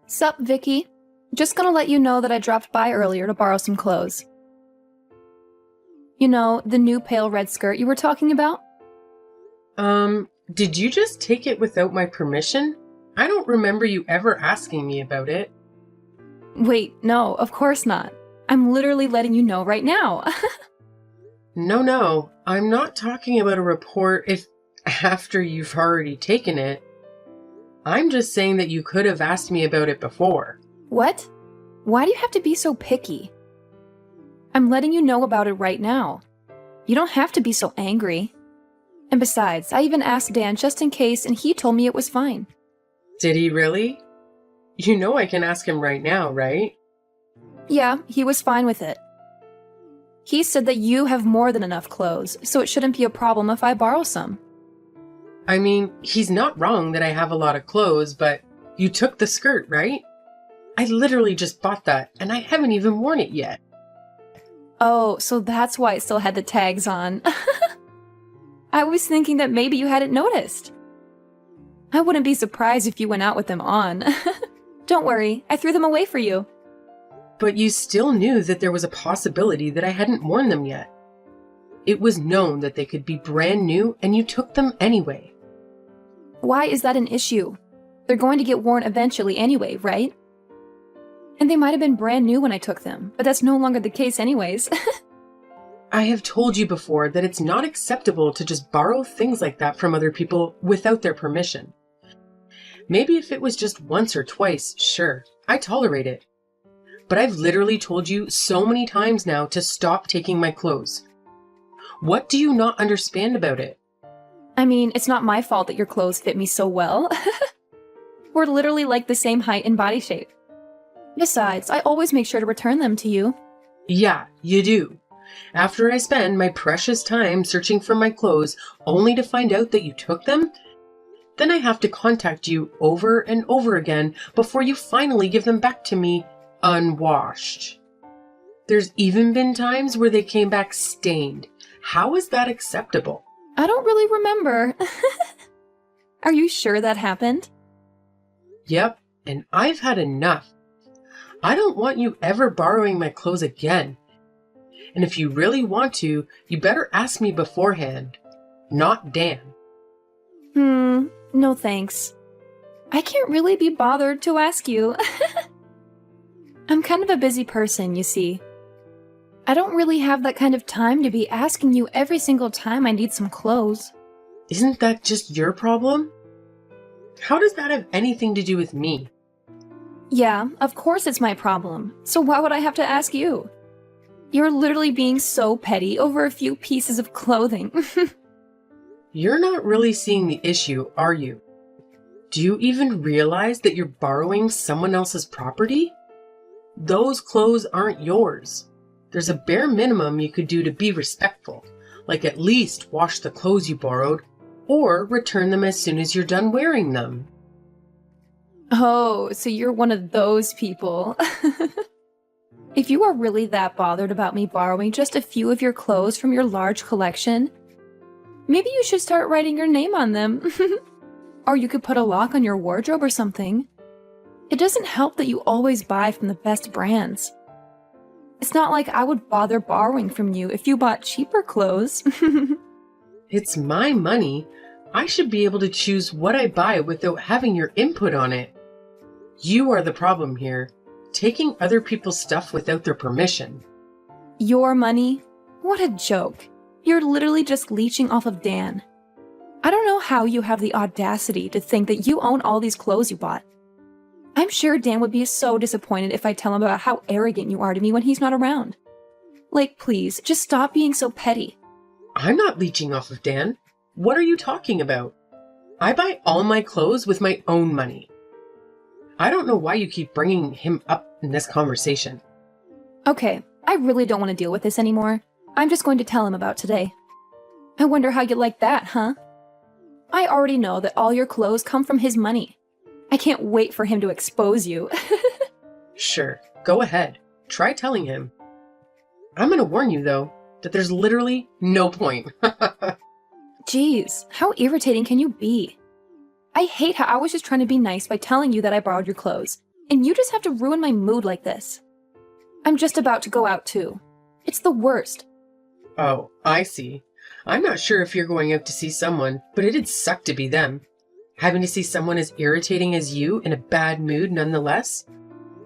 Sup, Vicky? Just gonna let you know that I dropped by earlier to borrow some clothes. You know, the new pale red skirt you were talking about? Did you just take it without my permission? I don't remember you ever asking me about it. Wait, no, of course not. I'm literally letting you know right now. No, I'm not talking about a report if after you've already taken it. I'm just saying that you could have asked me about it before. What? Why do you have to be so picky? I'm letting you know about it right now. You don't have to be so angry. And besides, I even asked Dan just in case and he told me it was fine. Did he really? You know I can ask him right now, right? Yeah, he was fine with it. He said that you have more than enough clothes, so it shouldn't be a problem if I borrow some. I mean, he's not wrong that I have a lot of clothes, but you took the skirt, right? I literally just bought that, and I haven't even worn it yet. Oh, so that's why it still had the tags on. I was thinking that maybe you hadn't noticed. I wouldn't be surprised if you went out with them on. Don't worry, I threw them away for you. But you still knew that there was a possibility that I hadn't worn them yet. It was known that they could be brand new, and you took them anyway. Why is that an issue? They're going to get worn eventually anyway, right? And they might have been brand new when I took them, but that's no longer the case anyways. I have told you before that it's not acceptable to just borrow things like that from other people without their permission. Maybe if it was just once or twice, sure, I tolerate it. But I've literally told you so many times now to stop taking my clothes. What do you not understand about it? I mean, it's not my fault that your clothes fit me so well. We're literally like the same height and body shape. Besides, I always make sure to return them to you. Yeah, you do. After I spend my precious time searching for my clothes only to find out that you took them, then I have to contact you over and over again before you finally give them back to me unwashed. There's even been times where they came back stained. How is that acceptable? I don't really remember. Are you sure that happened? Yep, and I've had enough. I don't want you ever borrowing my clothes again. And if you really want to, you better ask me beforehand, not Dan. No thanks. I can't really be bothered to ask you. I'm kind of a busy person, you see. I don't really have that kind of time to be asking you every single time I need some clothes. Isn't that just your problem? How does that have anything to do with me? Yeah, of course it's my problem. So why would I have to ask you? You're literally being so petty over a few pieces of clothing. You're not really seeing the issue, are you? Do you even realize that you're borrowing someone else's property? Those clothes aren't yours. There's a bare minimum you could do to be respectful, like at least wash the clothes you borrowed, or return them as soon as you're done wearing them. Oh, so you're one of those people. If you are really that bothered about me borrowing just a few of your clothes from your large collection, maybe you should start writing your name on them. Or you could put a lock on your wardrobe or something. It doesn't help that you always buy from the best brands. It's not like I would bother borrowing from you if you bought cheaper clothes. It's my money. I should be able to choose what I buy without having your input on it. You are the problem here, taking other people's stuff without their permission. Your money? What a joke. You're literally just leeching off of Dan. I don't know how you have the audacity to think that you own all these clothes you bought. I'm sure Dan would be so disappointed if I tell him about how arrogant you are to me when he's not around. Like, please, just stop being so petty. I'm not leeching off of Dan. What are you talking about? I buy all my clothes with my own money. I don't know why you keep bringing him up in this conversation. Okay, I really don't want to deal with this anymore. I'm just going to tell him about today. I wonder how you like that, huh? I already know that all your clothes come from his money. I can't wait for him to expose you. Sure, go ahead. Try telling him. I'm gonna warn you, though, that there's literally no point. Jeez, how irritating can you be? I hate how I was just trying to be nice by telling you that I borrowed your clothes, And you just have to ruin my mood like this. I'm just about to go out too. It's the worst. Oh, I see. I'm not sure if you're going out to see someone, but it'd suck to be them. Having to see someone as irritating as you in a bad mood nonetheless.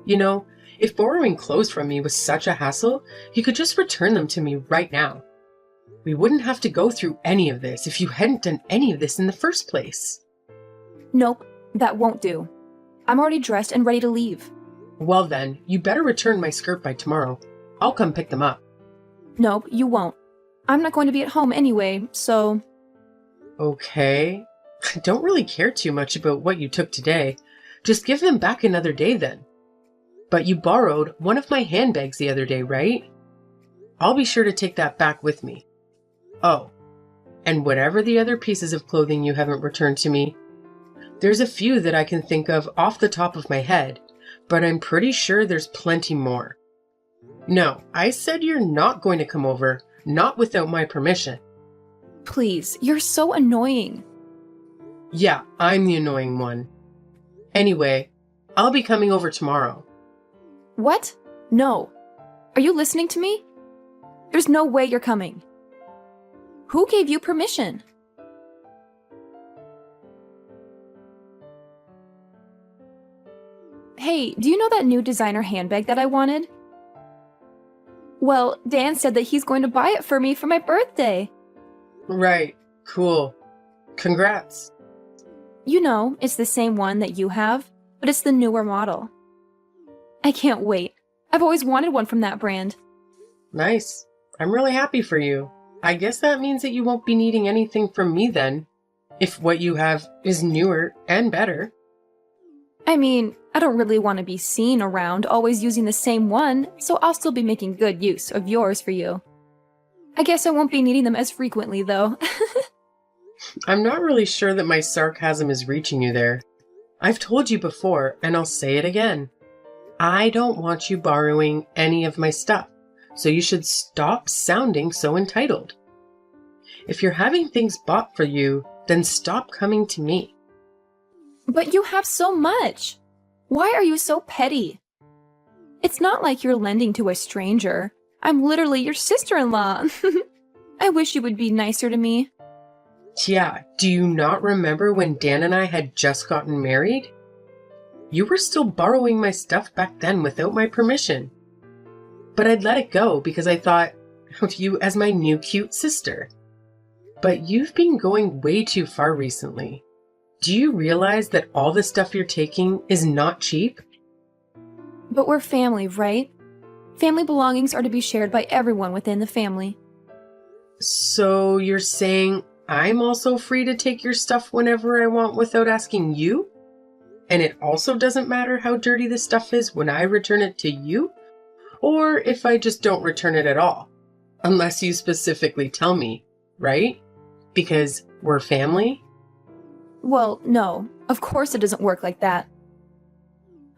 You know, if borrowing clothes from me was such a hassle, you could just return them to me right now. We wouldn't have to go through any of this if you hadn't done any of this in the first place. Nope, that won't do. I'm already dressed and ready to leave. Well then, you better return my skirt by tomorrow. I'll come pick them up. Nope, you won't. I'm not going to be at home anyway, so... Okay. I don't really care too much about what you took today. Just give them back another day then. But you borrowed one of my handbags the other day, right? I'll be sure to take that back with me. Oh, and whatever the other pieces of clothing you haven't returned to me, there's a few that I can think of off the top of my head, but I'm pretty sure there's plenty more. No, I said you're not going to come over, not without my permission. Please, you're so annoying. Yeah, I'm the annoying one. Anyway, I'll be coming over tomorrow. What? No. Are you listening to me? There's no way you're coming. Who gave you permission? Hey, do you know that new designer handbag that I wanted? Well, Dan said that he's going to buy it for me for my birthday. Right, cool. Congrats. You know, it's the same one that you have, but it's the newer model. I can't wait. I've always wanted one from that brand. Nice. I'm really happy for you. I guess that means that you won't be needing anything from me then, if what you have is newer and better. I mean, I don't really want to be seen around always using the same one, so I'll still be making good use of yours for you. I guess I won't be needing them as frequently, though. I'm not really sure that my sarcasm is reaching you there. I've told you before, and I'll say it again. I don't want you borrowing any of my stuff, so you should stop sounding so entitled. If you're having things bought for you, then stop coming to me. But you have so much. Why are you so petty? It's not like you're lending to a stranger. I'm literally your sister-in-law. I wish you would be nicer to me. Yeah, do you not remember when Dan and I had just gotten married? You were still borrowing my stuff back then without my permission. But I'd let it go because I thought of you as my new cute sister. But you've been going way too far recently. Do you realize that all the stuff you're taking is not cheap? But we're family, right? Family belongings are to be shared by everyone within the family. So you're saying I'm also free to take your stuff whenever I want without asking you? And it also doesn't matter how dirty the stuff is when I return it to you? Or if I just don't return it at all? Unless you specifically tell me, right? Because we're family? Well, no. Of course it doesn't work like that.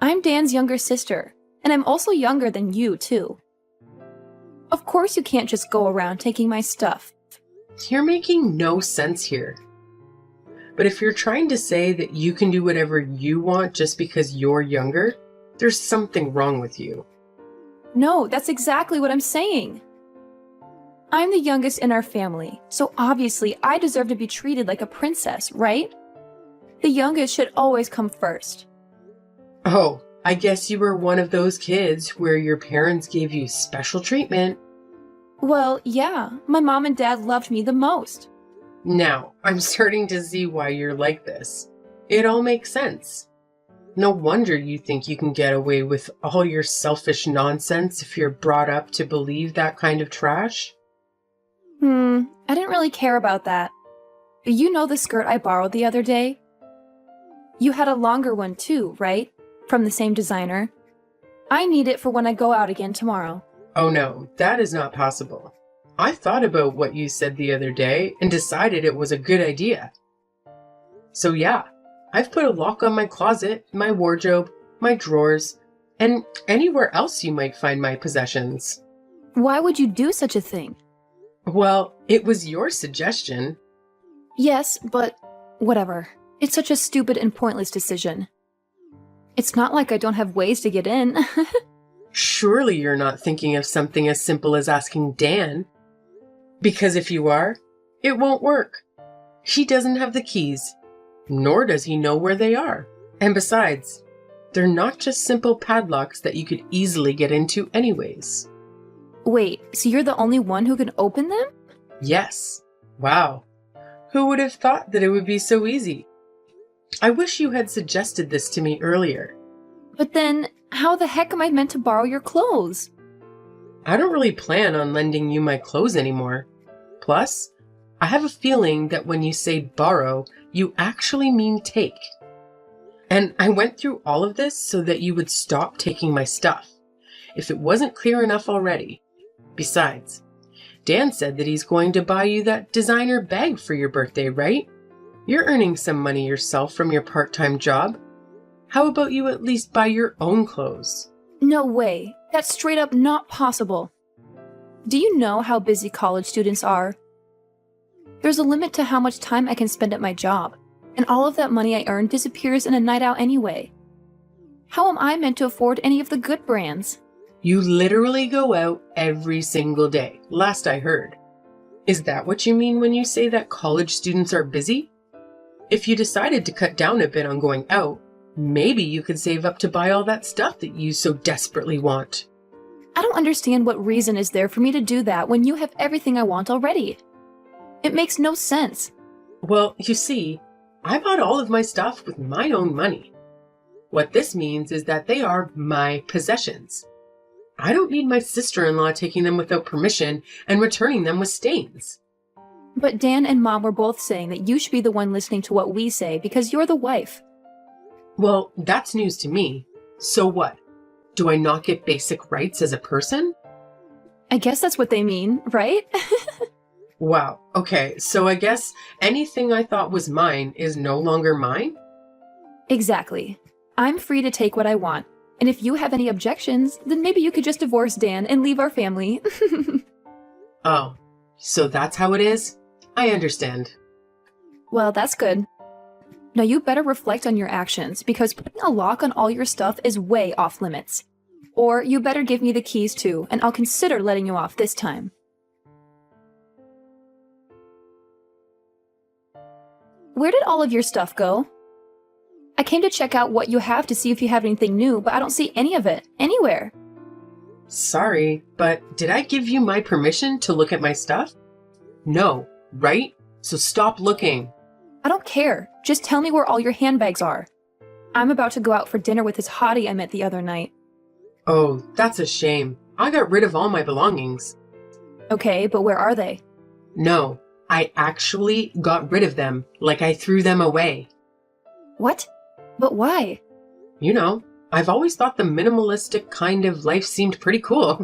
I'm Dan's younger sister, and I'm also younger than you, too. Of course you can't just go around taking my stuff. You're making no sense here. But if you're trying to say that you can do whatever you want just because you're younger, there's something wrong with you. No, that's exactly what I'm saying. I'm the youngest in our family, so obviously I deserve to be treated like a princess, right? The youngest should always come first. Oh, I guess you were one of those kids where your parents gave you special treatment. Well, yeah, my mom and dad loved me the most. Now, I'm starting to see why you're like this. It all makes sense. No wonder you think you can get away with all your selfish nonsense if you're brought up to believe that kind of trash. I didn't really care about that. You know the skirt I borrowed the other day? You had a longer one too, right? From the same designer. I need it for when I go out again tomorrow. Oh no, that is not possible. I thought about what you said the other day and decided it was a good idea. So yeah, I've put a lock on my closet, my wardrobe, my drawers, and anywhere else you might find my possessions. Why would you do such a thing? Well, it was your suggestion. Yes, but whatever. It's such a stupid and pointless decision. It's not like I don't have ways to get in. Surely you're not thinking of something as simple as asking Dan. Because if you are, it won't work. He doesn't have the keys, nor does he know where they are. And besides, they're not just simple padlocks that you could easily get into anyways. Wait, so you're the only one who can open them? Yes. Wow. Who would have thought that it would be so easy? I wish you had suggested this to me earlier. But then, how the heck am I meant to borrow your clothes? I don't really plan on lending you my clothes anymore. Plus, I have a feeling that when you say borrow, you actually mean take. And I went through all of this so that you would stop taking my stuff, if it wasn't clear enough already. Besides, Dan said that he's going to buy you that designer bag for your birthday, right? You're earning some money yourself from your part-time job. How about you at least buy your own clothes? No way. That's straight up not possible. Do you know how busy college students are? There's a limit to how much time I can spend at my job, and all of that money I earn disappears in a night out anyway. How am I meant to afford any of the good brands? You literally go out every single day, last I heard. Is that what you mean when you say that college students are busy? If you decided to cut down a bit on going out, maybe you could save up to buy all that stuff that you so desperately want. I don't understand what reason is there for me to do that when you have everything I want already. It makes no sense. Well, you see, I bought all of my stuff with my own money. What this means is that they are my possessions. I don't need my sister-in-law taking them without permission and returning them with stains. But Dan and Mom were both saying that you should be the one listening to what we say because you're the wife. Well, that's news to me. So what? Do I not get basic rights as a person? I guess that's what they mean, right? Wow. Okay, so I guess anything I thought was mine is no longer mine? Exactly. I'm free to take what I want. And if you have any objections, then maybe you could just divorce Dan and leave our family. Oh, so that's how it is? I understand. Well, that's good. Now you better reflect on your actions, because putting a lock on all your stuff is way off limits. Or you better give me the keys too, and I'll consider letting you off this time. Where did all of your stuff go? I came to check out what you have to see if you have anything new, but I don't see any of it, anywhere. Sorry, but did I give you my permission to look at my stuff? No, right? So stop looking. I don't care. Just tell me where all your handbags are. I'm about to go out for dinner with this hottie I met the other night. Oh, that's a shame. I got rid of all my belongings. Okay, but where are they? No, I actually got rid of them, like I threw them away. What? But why? You know, I've always thought the minimalistic kind of life seemed pretty cool.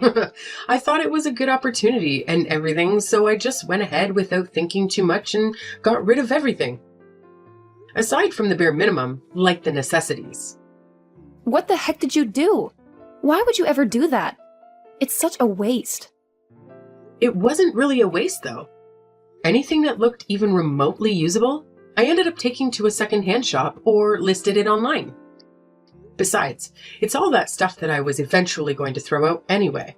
I thought it was a good opportunity and everything, so I just went ahead without thinking too much and got rid of everything. Aside from the bare minimum, like the necessities. What the heck did you do? Why would you ever do that? It's such a waste. It wasn't really a waste, though. Anything that looked even remotely usable, I ended up taking to a secondhand shop or listed it online. Besides, it's all that stuff that I was eventually going to throw out anyway.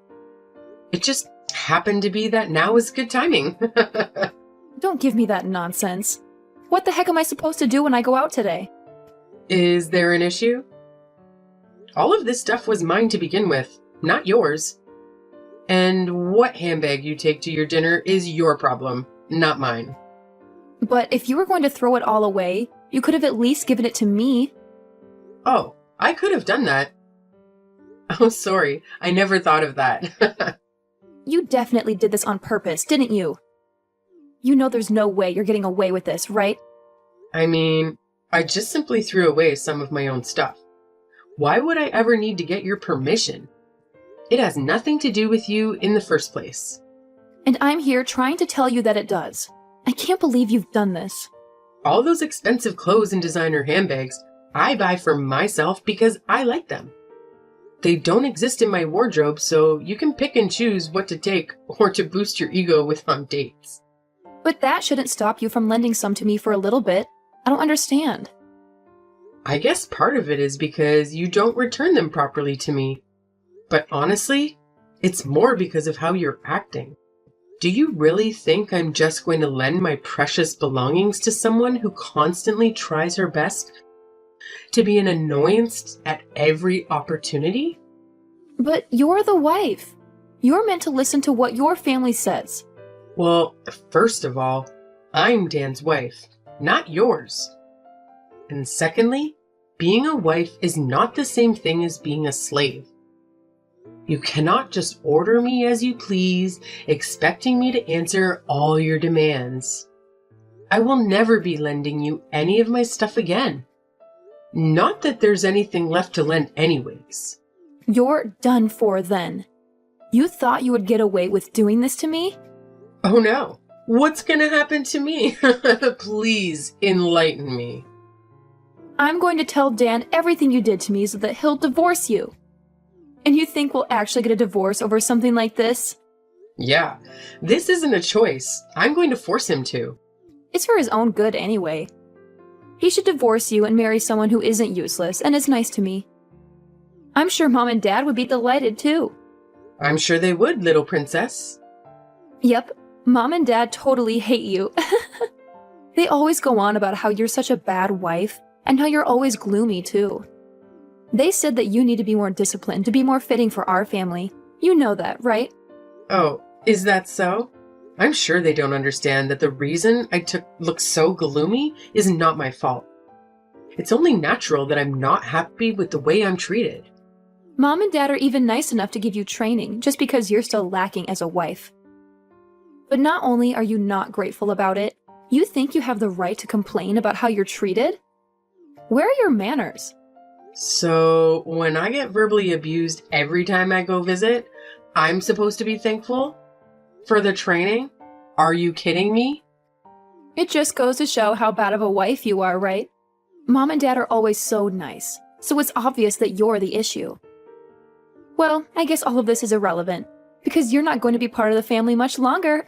It just happened to be that now is good timing. Don't give me that nonsense. What the heck am I supposed to do when I go out today? Is there an issue? All of this stuff was mine to begin with, not yours. And what handbag you take to your dinner is your problem, not mine. But if you were going to throw it all away, you could have at least given it to me. Oh, I could have done that. Oh, sorry, I never thought of that. You definitely did this on purpose, didn't you? You know there's no way you're getting away with this, right? I mean, I just simply threw away some of my own stuff. Why would I ever need to get your permission? It has nothing to do with you in the first place. And I'm here trying to tell you that it does. I can't believe you've done this. All those expensive clothes and designer handbags I buy for myself because I like them. They don't exist in my wardrobe, so you can pick and choose what to take or to boost your ego with on dates. But that shouldn't stop you from lending some to me for a little bit. I don't understand. I guess part of it is because you don't return them properly to me. But honestly, it's more because of how you're acting. Do you really think I'm just going to lend my precious belongings to someone who constantly tries her best to be an annoyance at every opportunity? But you're the wife. You're meant to listen to what your family says. Well, first of all, I'm Dan's wife, not yours. And secondly, being a wife is not the same thing as being a slave. You cannot just order me as you please, expecting me to answer all your demands. I will never be lending you any of my stuff again. Not that there's anything left to lend anyways. You're done for then. You thought you would get away with doing this to me? Oh no, what's gonna happen to me? Please enlighten me. I'm going to tell Dan everything you did to me so that he'll divorce you. And you think we'll actually get a divorce over something like this? Yeah, this isn't a choice. I'm going to force him to. It's for his own good anyway. He should divorce you and marry someone who isn't useless and is nice to me. I'm sure Mom and Dad would be delighted too. I'm sure they would, little princess. Yep, Mom and Dad totally hate you. They always go on about how you're such a bad wife and how you're always gloomy too. They said that you need to be more disciplined to be more fitting for our family. You know that, right? Oh, is that so? I'm sure they don't understand that the reason I look so gloomy is not my fault. It's only natural that I'm not happy with the way I'm treated. Mom and Dad are even nice enough to give you training just because you're still lacking as a wife. But not only are you not grateful about it, you think you have the right to complain about how you're treated? Where are your manners? So, when I get verbally abused every time I go visit, I'm supposed to be thankful? For the training? Are you kidding me? It just goes to show how bad of a wife you are, right? Mom and Dad are always so nice, so it's obvious that you're the issue. Well, I guess all of this is irrelevant, because you're not going to be part of the family much longer.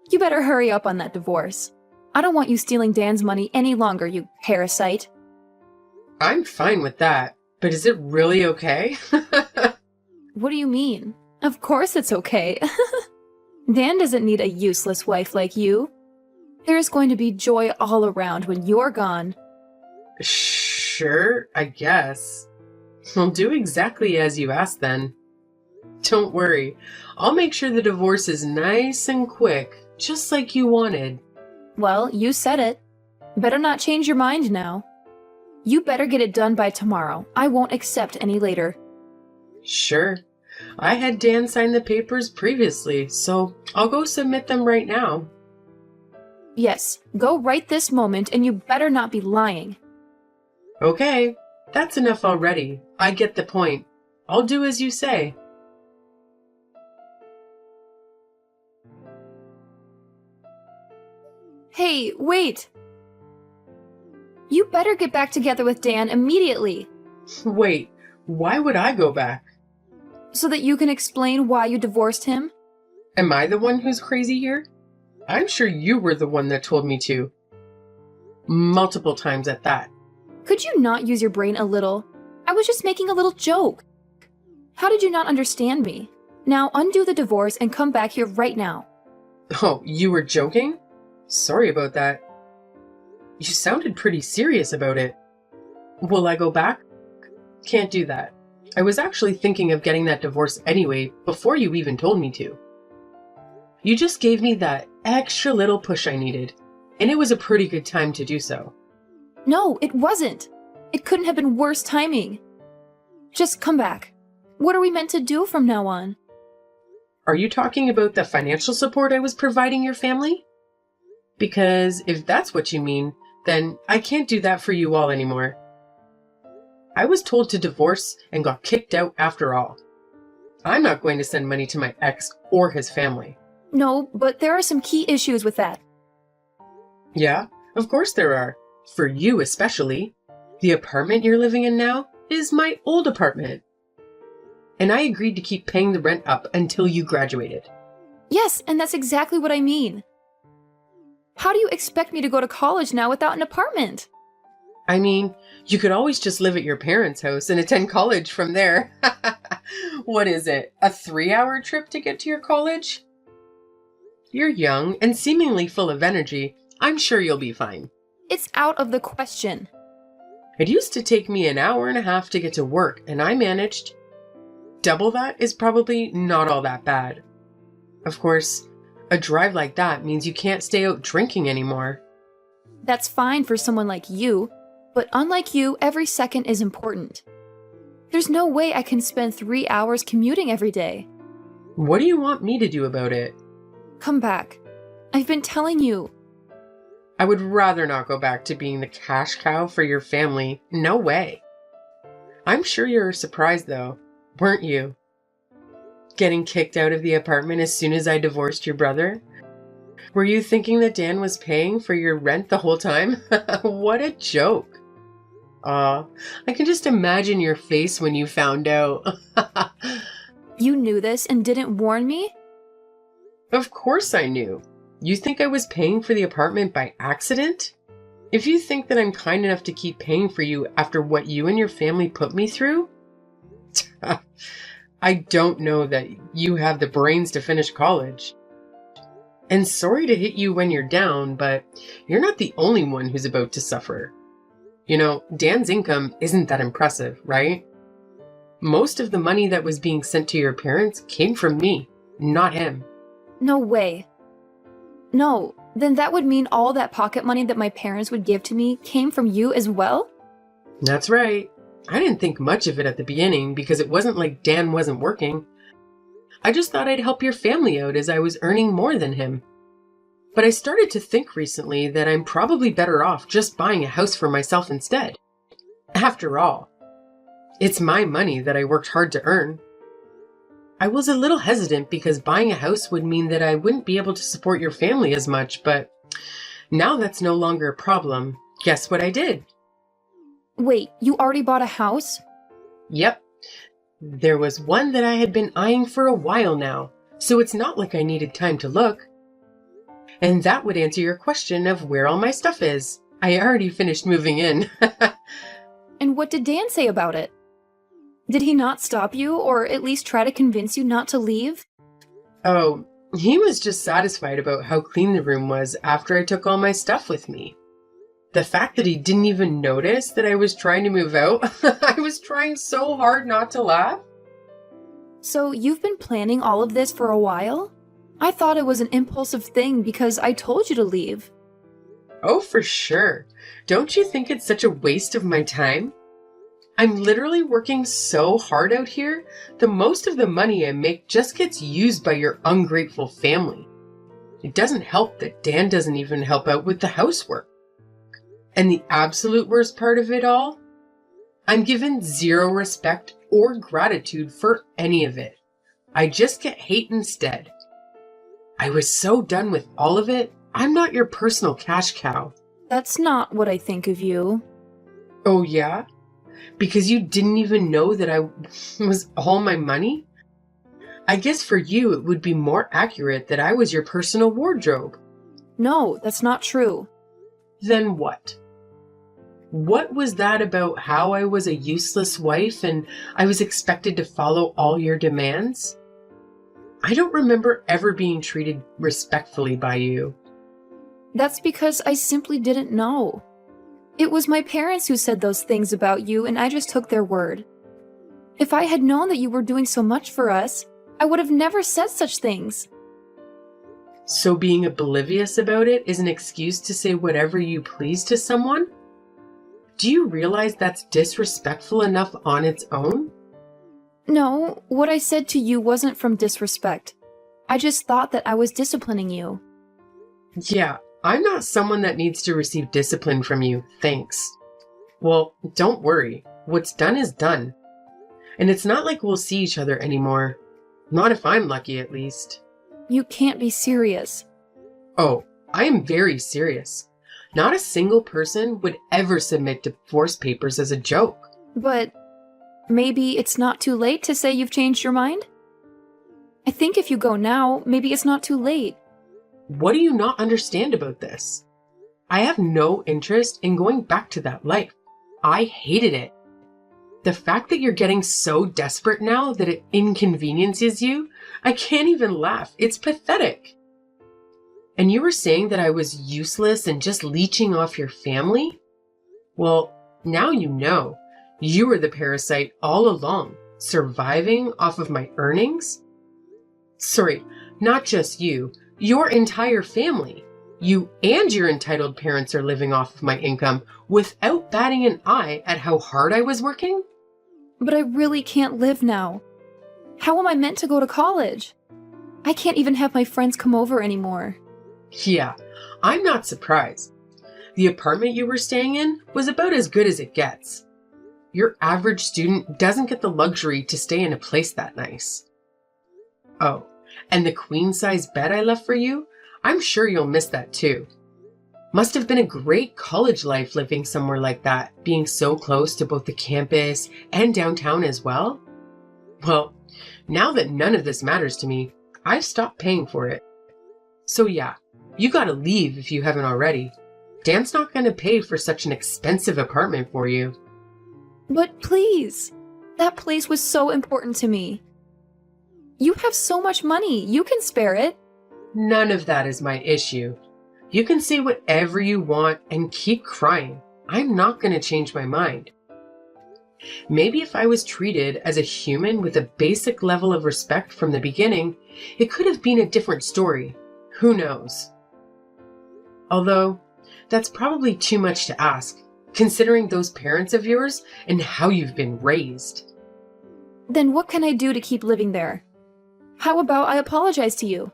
You better hurry up on that divorce. I don't want you stealing Dan's money any longer, you parasite. I'm fine with that, but is it really okay? What do you mean? Of course it's okay. Dan doesn't need a useless wife like you. There's going to be joy all around when you're gone. Sure, I guess. I'll do exactly as you asked then. Don't worry, I'll make sure the divorce is nice and quick, just like you wanted. Well, you said it. Better not change your mind now. You better get it done by tomorrow. I won't accept any later. Sure. I had Dan sign the papers previously, so I'll go submit them right now. Yes, go right this moment, and you better not be lying. Okay, that's enough already. I get the point. I'll do as you say. Hey, wait! You better get back together with Dan immediately, Wait, why would I go back? so that you can explain why you divorced him. Am I the one who's crazy here? I'm sure you were the one that told me to. Multiple times at that. Could you not use your brain a little? I was just making a little joke. How did you not understand me? Now undo the divorce and come back here right now. Oh, you were joking? Sorry about that. You sounded pretty serious about it. Will I go back? Can't do that. I was actually thinking of getting that divorce anyway, before you even told me to. You just gave me that extra little push I needed, and it was a pretty good time to do so. No, it wasn't. It couldn't have been worse timing. Just come back. What are we meant to do from now on? Are you talking about the financial support I was providing your family? Because if that's what you mean, then I can't do that for you all anymore. I was told to divorce and got kicked out after all. I'm not going to send money to my ex or his family. No, but there are some key issues with that. Yeah, of course there are. For you especially. The apartment you're living in now is my old apartment. And I agreed to keep paying the rent up until you graduated. Yes, and that's exactly what I mean. How do you expect me to go to college now without an apartment? I mean, you could always just live at your parents' house and attend college from there. What is it? A 3-hour trip to get to your college? You're young and seemingly full of energy. I'm sure you'll be fine. It's out of the question. It used to take me an hour and a half to get to work, and I managed. Double that is probably not all that bad. Of course, a drive like that means you can't stay out drinking anymore. That's fine for someone like you, but unlike you, every second is important. There's no way I can spend 3 hours commuting every day. What do you want me to do about it? Come back. I've been telling you. I would rather not go back to being the cash cow for your family. No way. I'm sure you were surprised though, weren't you? Getting kicked out of the apartment as soon as I divorced your brother? Were you thinking that Dan was paying for your rent the whole time? What a joke. Aw, I can just imagine your face when you found out. You knew this and didn't warn me? Of course I knew. You think I was paying for the apartment by accident? If you think that I'm kind enough to keep paying for you after what you and your family put me through, I don't know that you have the brains to finish college. And sorry to hit you when you're down, but you're not the only one who's about to suffer. You know, Dan's income isn't that impressive, right? Most of the money that was being sent to your parents came from me, not him. No way. No, then that would mean all that pocket money that my parents would give to me came from you as well? That's right. I didn't think much of it at the beginning because it wasn't like Dan wasn't working. I just thought I'd help your family out as I was earning more than him. But I started to think recently that I'm probably better off just buying a house for myself instead. After all, it's my money that I worked hard to earn. I was a little hesitant because buying a house would mean that I wouldn't be able to support your family as much, but now that's no longer a problem. Guess what I did? Wait, you already bought a house? Yep. There was one that I had been eyeing for a while now, so it's not like I needed time to look. And that would answer your question of where all my stuff is. I already finished moving in. And what did Dan say about it? Did he not stop you, or at least try to convince you not to leave? Oh, he was just satisfied about how clean the room was after I took all my stuff with me. The fact that he didn't even notice that I was trying to move out, I was trying so hard not to laugh. So you've been planning all of this for a while? I thought it was an impulsive thing because I told you to leave. Oh, for sure. Don't you think it's such a waste of my time? I'm literally working so hard out here, the most of the money I make just gets used by your ungrateful family. It doesn't help that Dan doesn't even help out with the housework. And the absolute worst part of it all? I'm given zero respect or gratitude for any of it. I just get hate instead. I was so done with all of it, I'm not your personal cash cow. That's not what I think of you. Oh yeah? Because you didn't even know that I was all my money? I guess for you it would be more accurate that I was your personal wardrobe. No, that's not true. Then what? What was that about how I was a useless wife and I was expected to follow all your demands? I don't remember ever being treated respectfully by you. That's because I simply didn't know. It was my parents who said those things about you, and I just took their word. If I had known that you were doing so much for us, I would have never said such things. So being oblivious about it is an excuse to say whatever you please to someone? Do you realize that's disrespectful enough on its own? No, what I said to you wasn't from disrespect. I just thought that I was disciplining you. Yeah, I'm not someone that needs to receive discipline from you, thanks. Well, don't worry. What's done is done. And it's not like we'll see each other anymore. Not if I'm lucky, at least. You can't be serious. Oh, I am very serious. Not a single person would ever submit divorce papers as a joke. But maybe it's not too late to say you've changed your mind? I think if you go now, maybe it's not too late. What do you not understand about this? I have no interest in going back to that life. I hated it. The fact that you're getting so desperate now that it inconveniences you, I can't even laugh. It's pathetic. And you were saying that I was useless and just leeching off your family? Well, now you know. You were the parasite all along, surviving off of my earnings? Sorry, not just you, your entire family. You and your entitled parents are living off of my income without batting an eye at how hard I was working? But I really can't live now. How am I meant to go to college? I can't even have my friends come over anymore. Yeah, I'm not surprised. The apartment you were staying in was about as good as it gets. Your average student doesn't get the luxury to stay in a place that nice. Oh, and the queen-size bed I left for you? I'm sure you'll miss that too. Must have been a great college life living somewhere like that, being so close to both the campus and downtown as well. Well, now that none of this matters to me, I've stopped paying for it. So yeah, you gotta leave if you haven't already. Dan's not gonna pay for such an expensive apartment for you. But please, that place was so important to me. You have so much money, you can spare it. None of that is my issue. You can say whatever you want and keep crying. I'm not going to change my mind. Maybe if I was treated as a human with a basic level of respect from the beginning, it could have been a different story. Who knows? Although, that's probably too much to ask, considering those parents of yours and how you've been raised. Then what can I do to keep living there? How about I apologize to you?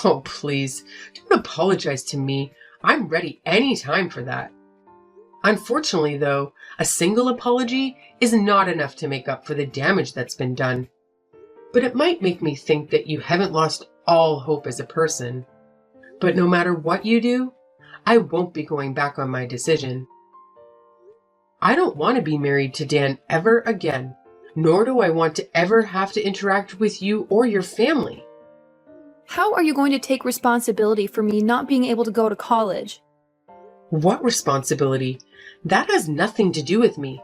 Oh, please, don't apologize to me. I'm ready any time for that. Unfortunately, though, a single apology is not enough to make up for the damage that's been done. But it might make me think that you haven't lost all hope as a person. But no matter what you do, I won't be going back on my decision. I don't want to be married to Dan ever again, nor do I want to ever have to interact with you or your family. How are you going to take responsibility for me not being able to go to college? What responsibility? That has nothing to do with me.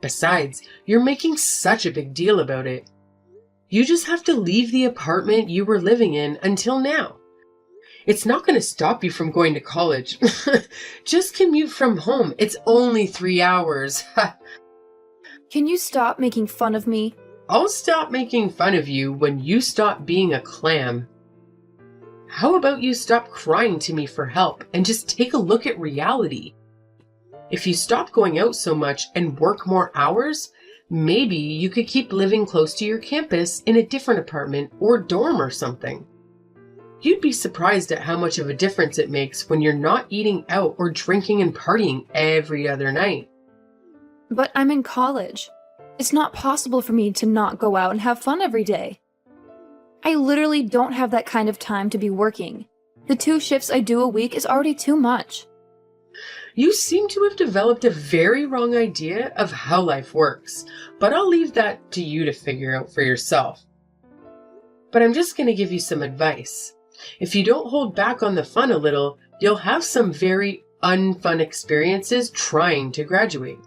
Besides, you're making such a big deal about it. You just have to leave the apartment you were living in until now. It's not going to stop you from going to college. Just commute from home. It's only 3 hours. Can you stop making fun of me? I'll stop making fun of you when you stop being a clam. How about you stop crying to me for help and just take a look at reality? If you stop going out so much and work more hours, maybe you could keep living close to your campus in a different apartment or dorm or something. You'd be surprised at how much of a difference it makes when you're not eating out or drinking and partying every other night. But I'm in college. It's not possible for me to not go out and have fun every day. I literally don't have that kind of time to be working. The 2 shifts I do a week is already too much. You seem to have developed a very wrong idea of how life works, but I'll leave that to you to figure out for yourself. But I'm just going to give you some advice. If you don't hold back on the fun a little, you'll have some very unfun experiences trying to graduate.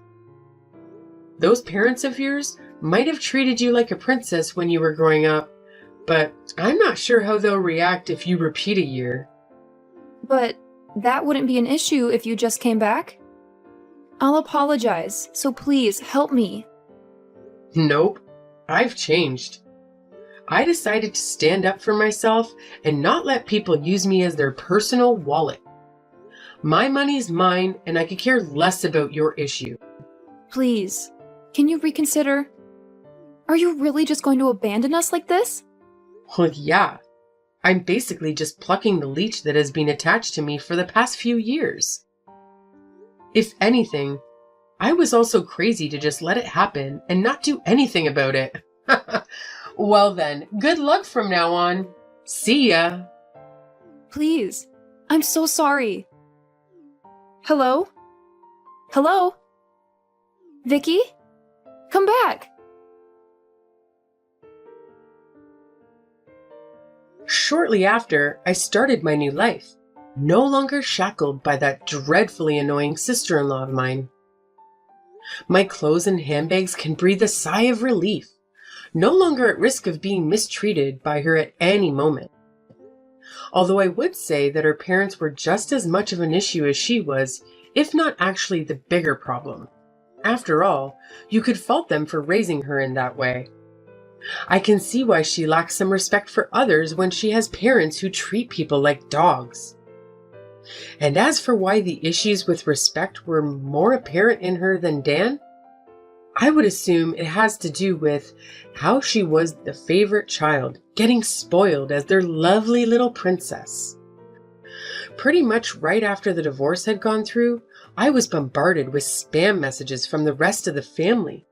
Those parents of yours might have treated you like a princess when you were growing up, but I'm not sure how they'll react if you repeat a year. But that wouldn't be an issue if you just came back? I'll apologize, so please help me. Nope, I've changed. I decided to stand up for myself and not let people use me as their personal wallet. My money's mine, and I could care less about your issue. Please, can you reconsider? Are you really just going to abandon us like this? Well, yeah. I'm basically just plucking the leech that has been attached to me for the past few years. If anything, I was also crazy to just let it happen and not do anything about it. Well then, good luck from now on. See ya. Please, I'm so sorry. Hello? Hello? Vicky? Come back! Shortly after, I started my new life. no longer shackled by that dreadfully annoying sister-in-law of mine. My clothes and handbags can breathe a sigh of relief, no longer at risk of being mistreated by her at any moment. Although I would say that her parents were just as much of an issue as she was, if not actually the bigger problem. After all, you could fault them for raising her in that way. I can see why she lacks some respect for others when she has parents who treat people like dogs. And as for why the issues with respect were more apparent in her than Dan, I would assume it has to do with how she was the favorite child, getting spoiled as their lovely little princess. Pretty much right after the divorce had gone through, I was bombarded with spam messages from the rest of the family.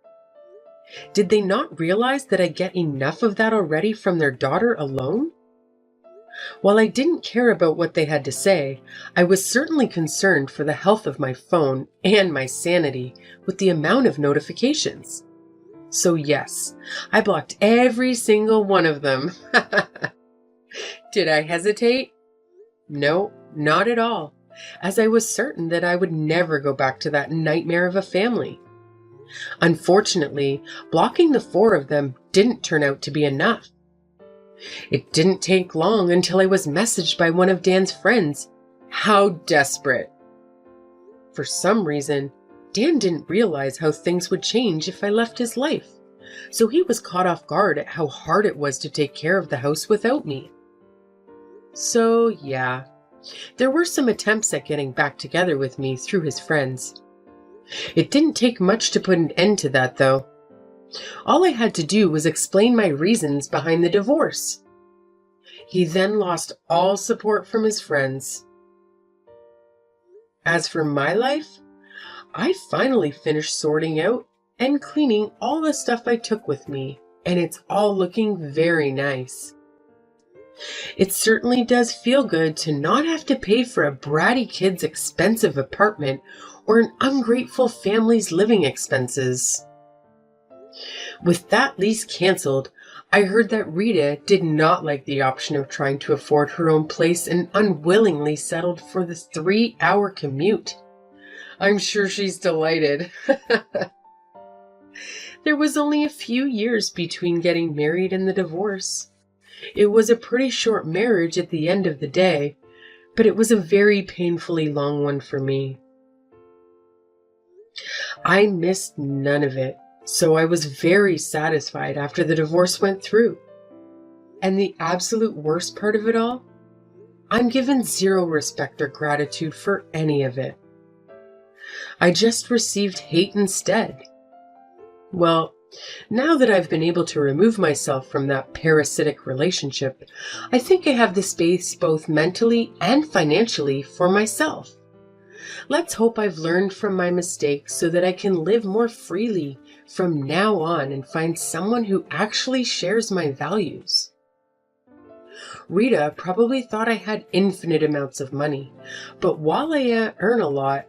Did they not realize that I get enough of that already from their daughter alone? While I didn't care about what they had to say, I was certainly concerned for the health of my phone and my sanity with the amount of notifications. So yes, I blocked every single one of them. Did I hesitate? No, not at all, as I was certain that I would never go back to that nightmare of a family. Unfortunately, blocking the 4 of them didn't turn out to be enough. It didn't take long until I was messaged by one of Dan's friends. How desperate! For some reason, Dan didn't realize how things would change if I left his life, so he was caught off guard at how hard it was to take care of the house without me. So yeah, there were some attempts at getting back together with me through his friends. It didn't take much to put an end to that, though. All I had to do was explain my reasons behind the divorce. He then lost all support from his friends. As for my life, I finally finished sorting out and cleaning all the stuff I took with me, and it's all looking very nice. It certainly does feel good to not have to pay for a bratty kid's expensive apartment or an ungrateful family's living expenses. With that lease canceled, I heard that Rita did not like the option of trying to afford her own place and unwillingly settled for the 3-hour commute. I'm sure she's delighted. There was only a few years between getting married and the divorce. It was a pretty short marriage at the end of the day, but it was a very painfully long one for me. I missed none of it, so I was very satisfied after the divorce went through. And the absolute worst part of it all? I'm given zero respect or gratitude for any of it. I just received hate instead. Well, now that I've been able to remove myself from that parasitic relationship, I think I have the space both mentally and financially for myself. Let's hope I've learned from my mistakes so that I can live more freely from now on and find someone who actually shares my values. Rita probably thought I had infinite amounts of money, but while I earn a lot,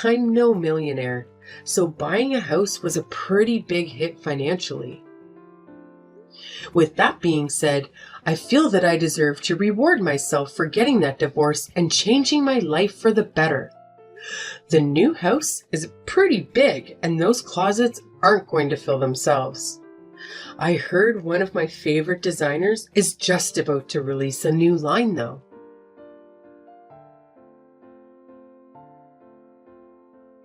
I'm no millionaire, so buying a house was a pretty big hit financially. With that being said, I feel that I deserve to reward myself for getting that divorce and changing my life for the better. The new house is pretty big, and those closets aren't going to fill themselves. I heard one of my favorite designers is just about to release a new line, though.